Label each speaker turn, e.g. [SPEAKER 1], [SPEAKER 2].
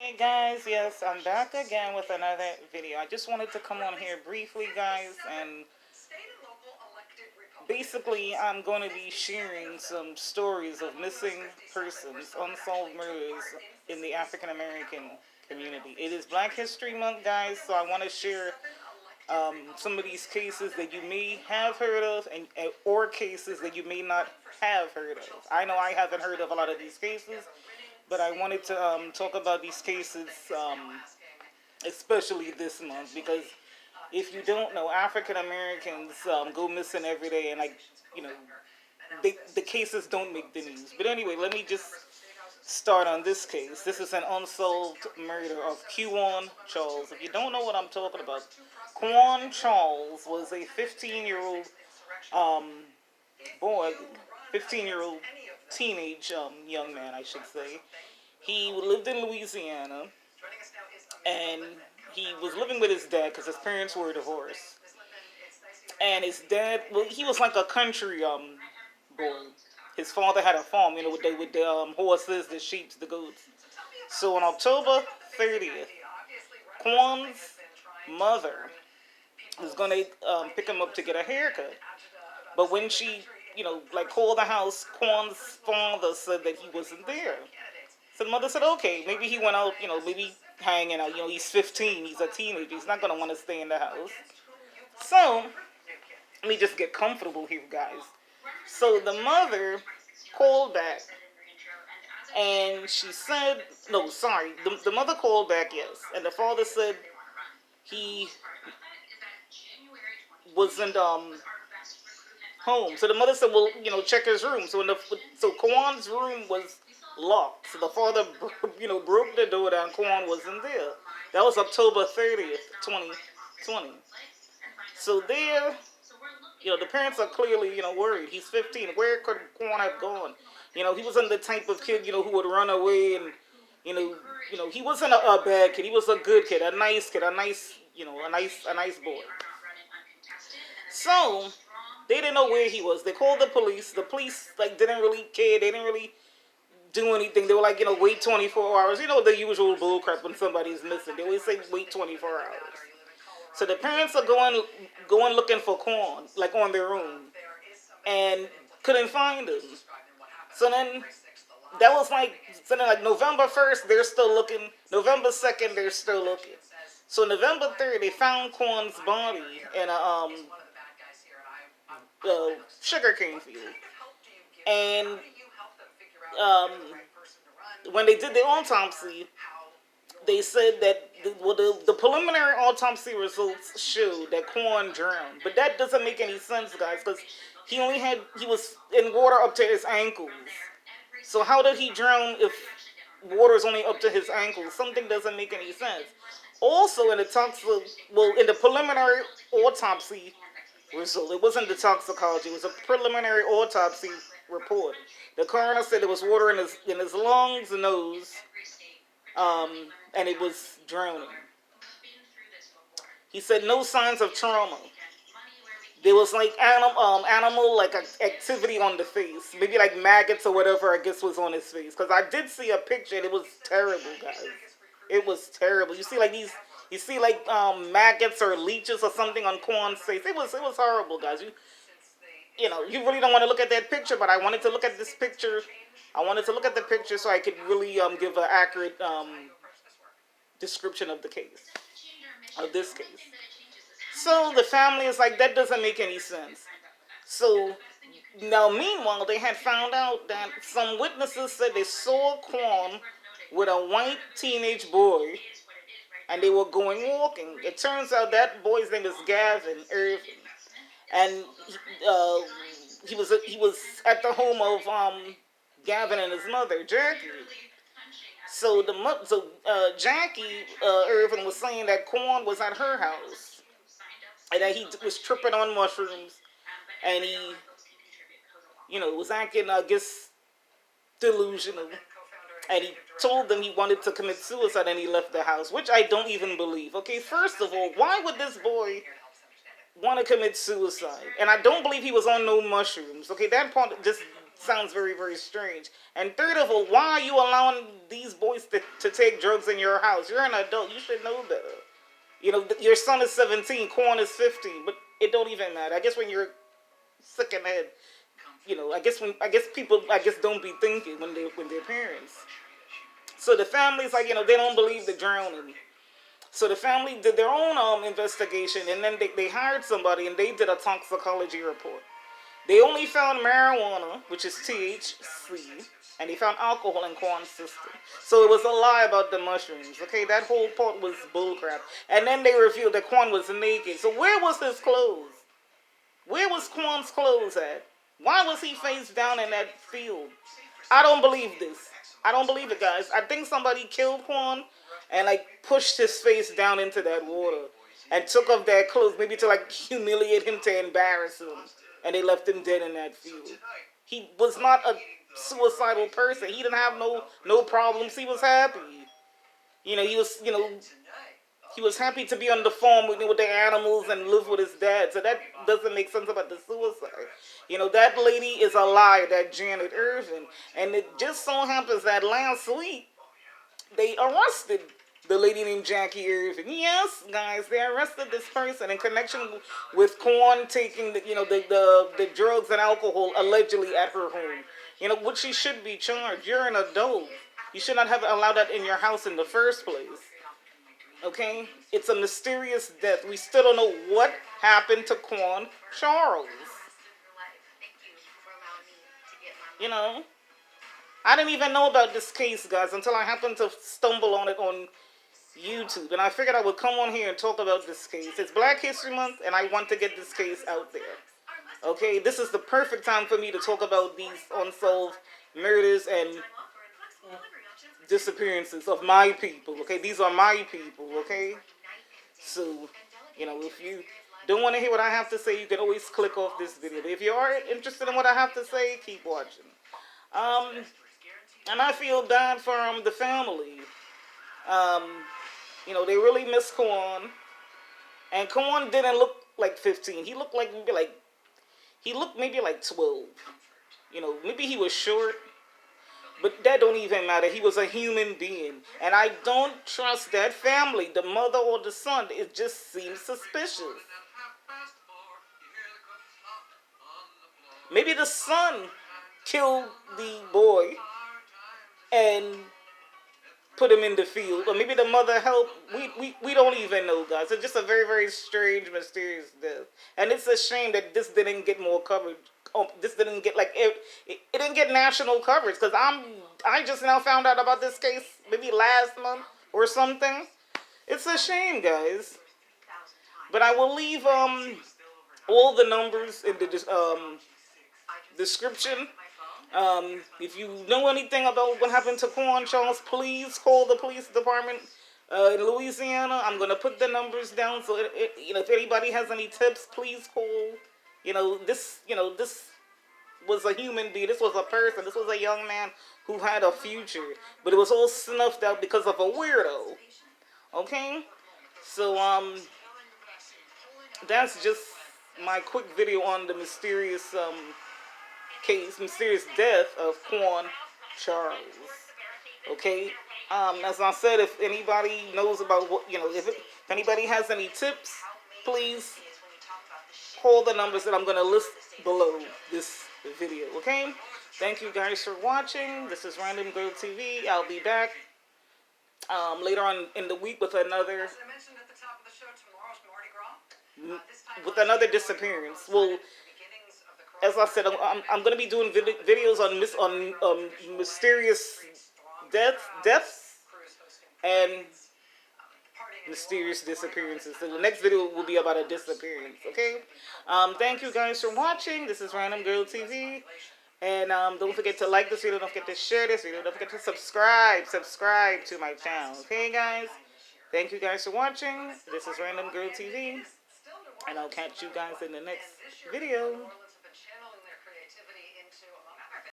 [SPEAKER 1] Hey guys, yes, I'm back again with another video. I just wanted to come on here briefly, guys, and basically I'm going to be sharing some stories of missing persons, unsolved murders in the African American community. It is Black History Month, guys, so I want to share some of these cases that you may have heard of or cases that you may not have heard of. I know I haven't heard of a lot of these cases, but I wanted to talk about these cases, especially this month, because if you don't know, African Americans go missing every day, and you know, the cases don't make the news. But anyway, let me just start on this case. This is an unsolved murder of Quwan Charles. If you don't know what I'm talking about, Quwan Charles was a 15-year-old um, boy, 15-year-old teenage young man, I should say. He lived in Louisiana, and he was living with his dad because his parents were divorced. And his dad, well, he was like a country boy. His father had a farm, with the horses, the sheep, the goats. So on October 30th, Quan's mother was going to pick him up to get a haircut. But when she, called the house, Quan's father said that he wasn't there. So the mother said, okay, maybe he went out, maybe hanging out. He's 15, he's a teenager, he's not going to want to stay in the house. So, let me just get comfortable here, guys. So the mother called back, and she said, no, sorry, the mother called back, yes. And the father said he wasn't home. So the mother said, well, check his room. So Kwan's room was locked. So the father, broke the door down. Quwan wasn't there. That was October 30th, 2020. So there, the parents are clearly, worried. He's 15. Where could Quwan have gone? He wasn't the type of kid, who would run away and, he wasn't a bad kid. He was a good kid, a nice kid, a nice boy. So they didn't know where he was. They called the police. The police didn't really care. They didn't really do anything. They were like, wait 24 hours. The usual bullcrap when somebody's missing. They always say wait 24 hours. So the parents are going looking for Quwan, on their own, and couldn't find him. So then that was November 1st, they're still looking. November 2nd, they're still looking. So November 3rd, they found Quan's body in a sugarcane field. And um, when they did the autopsy, they said that the preliminary autopsy results showed that Quwan drowned. But that doesn't make any sense, guys, because he was in water up to his ankles. So how did he drown if water is only up to his ankles? Something doesn't make any sense. Also, in the preliminary autopsy result, it wasn't the toxicology, it was a preliminary autopsy report. The coroner said there was water in his lungs and nose, and it was drowning. He said no signs of trauma. There was animal activity on the face, maybe like maggots or whatever I guess was on his face. Because I did see a picture and it was terrible, guys. It was terrible. You see maggots or leeches or something on Quan's face. It was horrible, guys. You really don't want to look at that picture, but I wanted to look at this picture. I wanted to look at the picture so I could really give an accurate description of the case, of this case. So the family is like, that doesn't make any sense. So now, meanwhile, they had found out that some witnesses said they saw Quwan with a white teenage boy, and they were going walking. It turns out that boy's name is Gavin Irvin, and he was at the home of Gavin and his mother, Jackie. So Jackie Irvin was saying that Quwan was at her house, and that he was tripping on mushrooms, and he, was acting, I guess, delusional. And he told them he wanted to commit suicide, and he left the house, which I don't even believe. Okay, first of all, why would this boy want to commit suicide? And I don't believe he was on no mushrooms. Okay, that part just Sounds very, very strange. And third of all, why are you allowing these boys to take drugs in your house? You're an adult. You should know better. You know, your son is 17, Quwan is 15, but it don't even matter. I guess when you're sick in the head, I guess people don't be thinking when they're parents. So the family's like, they don't believe the drowning. So the family did their own investigation, and then they hired somebody, and they did a toxicology report. They only found marijuana, which is THC, and they found alcohol in Quan's system. So it was a lie about the mushrooms. Okay, that whole part was bullcrap. And then they revealed that Quan was naked. So where was his clothes? Where was Quan's clothes at? Why was he face down in that field? I don't believe this. I don't believe it, guys. I think somebody killed Quan and like pushed his face down into that water and took off their clothes, maybe to like humiliate him, to embarrass him, and they left him dead in that field. He was not a suicidal person. He didn't have no problems. He was happy. He was happy to be on the farm with the animals and live with his dad. So that doesn't make sense about the suicide. That lady is a liar, that Janet Irvin. And it just so happens that last week, they arrested the lady named Jackie Irvin. Yes, guys, they arrested this person in connection with Quwan taking the drugs and alcohol allegedly at her home. Which she should be charged. You're an adult. You should not have allowed that in your house in the first place. Okay? It's a mysterious death. We still don't know what happened to Quwan Charles. I didn't even know about this case, guys, until I happened to stumble on it on YouTube. And I figured I would come on here and talk about this case. It's Black History Month, and I want to get this case out there. Okay? This is the perfect time for me to talk about these unsolved murders and disappearances of my people. Okay? These are my people. Okay? So, if you don't want to hear what I have to say, you can always click off this video. But if you are interested in what I have to say, keep watching. And I feel bad for the family. They really miss Quwan. And Quwan didn't look like 15. He looked maybe like 12. Maybe he was short. But that don't even matter. He was a human being. And I don't trust that family, the mother or the son. It just seems suspicious. Maybe the son killed the boy and put him in the field. Or maybe the mother helped. We don't even know, guys. It's just a very, very strange, mysterious death. And it's a shame that this didn't get more coverage. This didn't get it didn't get national coverage, because I just now found out about this case maybe last month or something. It's a shame, guys. But I will leave all the numbers in the description. If you know anything about what happened to Quwan Charles, please call the police department in Louisiana. I'm gonna put the numbers down, so if anybody has any tips, please call. This was a human being. This was a person. This was a young man who had a future. But it was all snuffed out because of a weirdo. Okay? So, that's just my quick video on the mysterious mysterious death of Quwan Charles. Okay? As I said, if anybody knows about if anybody has any tips, please call the numbers that I'm going to list below this video, okay? Thank you guys for watching. This is Random Girl TV. I'll be back later on in the week with another disappearance. Well, as I said, I'm going to be doing videos on mysterious deaths and mysterious disappearances. So the next video will be about a disappearance, okay? Thank you guys for watching. This is Random Girl TV. And don't forget to like this video. Don't forget to share this video. Don't forget to subscribe to my channel, okay, guys? Thank you guys for watching. This is Random Girl TV. And I'll catch you guys in the next video.